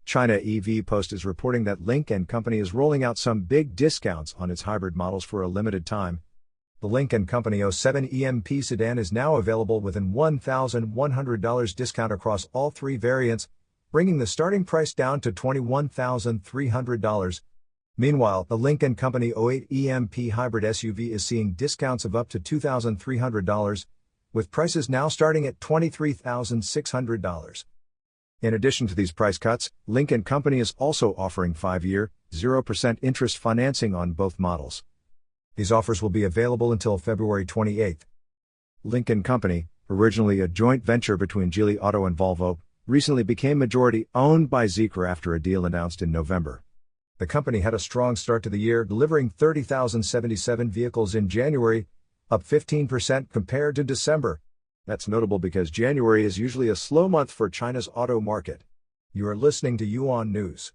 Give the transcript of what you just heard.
China EV Post is reporting that Lynk & Co is rolling out some big discounts on its hybrid models for a limited time. The Lynk & Co 07 EMP sedan is now available with an $1,100 discount across all three variants, bringing the starting price down to $21,300. Meanwhile, the Lynk & Co 08 EMP hybrid SUV is seeing discounts of up to $2,300, with prices now starting at $23,600. In addition to these price cuts, Lynk & Co is also offering 5-year, 0% interest financing on both models. These offers will be available until February 28. Lynk & Co, originally a joint venture between Geely Auto and Volvo, recently became majority-owned by Zeekr after a deal announced in November. The company had a strong start to the year, delivering 30,077 vehicles in January, up 15% compared to December. That's notable because January is usually a slow month for China's auto market. You are listening to Yuan News.